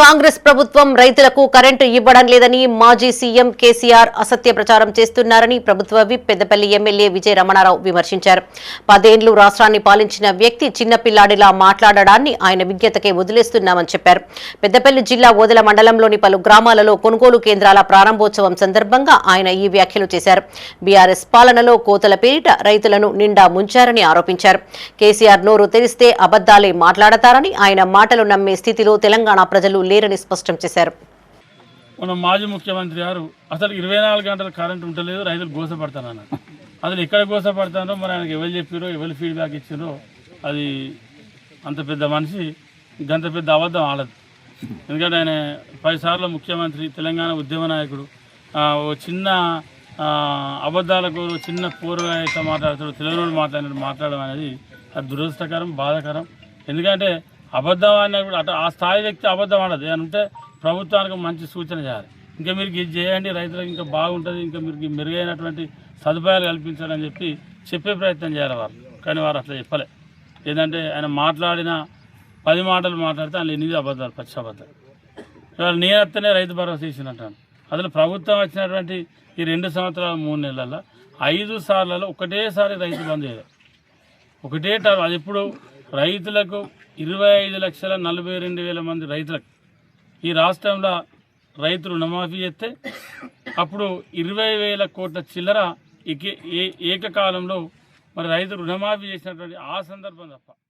కాంగ్రెస్ ప్రభుత్వం రైతులకు కరెంటు ఇవ్వడం లేదని మాజీ సీఎం కేసీఆర్ అసత్య ప్రచారం చేస్తున్నారని ప్రభుత్వ విప్ పెద్దపల్లి ఎమ్మెల్యే విజయ రమణారావు విమర్శించారు. 10 ఏళ్లు రాష్ట్రాన్ని పాలించిన వ్యక్తి చిన్నపిల్లాడిలా మాట్లాడడాన్ని ఆయన విజ్ఞతకే వదిలేస్తున్నామని చెప్పారు. పెద్దపల్లి జిల్లా ఓదెల మండలంలోని పలు గ్రామాలలో కొనుగోలు కేంద్రాల ప్రారంభోత్సవం సందర్భంగా ఆయన ఈ వ్యాఖ్యలు చేశారు. బీఆర్ఎస్ పాలనలో కోతల పేరిట రైతులను నిండా ముంచారని ఆరోపించారు. కేసీఆర్ నోరు తెరిస్తే అబద్దాలే మాట్లాడతారని, ఆయన మాటలు నమ్మే స్థితిలో తెలంగాణ ప్రజలు లేరని స్పష్టం చేశారు. మన మాజీ ముఖ్యమంత్రి గారు అసలు 24 గంటల కరెంట్ ఉంటలేదు, రైతులు గోసపడతానన్నారు. అసలు ఎక్కడ గోసపడతానో మరి ఆయనకి ఎవరు చెప్పారో, ఎవరు ఫీడ్బ్యాక్ ఇచ్చారో, అది అంత పెద్ద మనిషి గంత పెద్ద అబద్ధం ఆడదు. ఎందుకంటే ఆయన 10 సార్లు ముఖ్యమంత్రి, తెలంగాణ ఉద్యమ నాయకుడు. ఓ చిన్న అబద్ధాలకు చిన్న పూర్వగా అయితే మాట్లాడతాడు, తెలుగులో మాట్లాడడం అనేది అది దురదృష్టకరం, బాధాకరం. ఎందుకంటే అబద్ధం అన్నప్పుడు ఆ స్థాయి వ్యక్తి అబద్ధం ఆడదు. అంటే ప్రభుత్వానికి మంచి సూచన చేయాలి, ఇంకా మీరు ఇది చేయండి, రైతులకు ఇంకా బాగుంటుంది, ఇంకా మీరు మెరుగైనటువంటి సదుపాయాలు కల్పించాలని చెప్పే ప్రయత్నం చేయాలి వారు. కానీ వారు అట్లా చెప్పలే. ఏంటంటే ఆయన మాట్లాడిన 10 మాటలు మాట్లాడితే ఆయన 8 అబద్ధాలు, పచ్చి అబద్ధాలు. ఇవాళ నేనత్తనే రైతు భరోసా ఇచ్చినట్టాను. అసలు ప్రభుత్వం వచ్చినటువంటి ఈ 2 సంవత్సరాలు 3 నెలల్లో 5 సార్లలో ఒకటేసారి రైతు బంద్ చేయలేదు. ఒకటే టర్మ్. అది ఇప్పుడు రైతులకు 25,42,000 మంది రైతులకు ఈ రాష్ట్రంలో రైతు రుణమాఫీ చేస్తే అప్పుడు 20,000 కోట్ల చిల్లర ఏకకాలంలో మరి రైతు రుణమాఫీ చేసినటువంటి ఆ సందర్భం తప్ప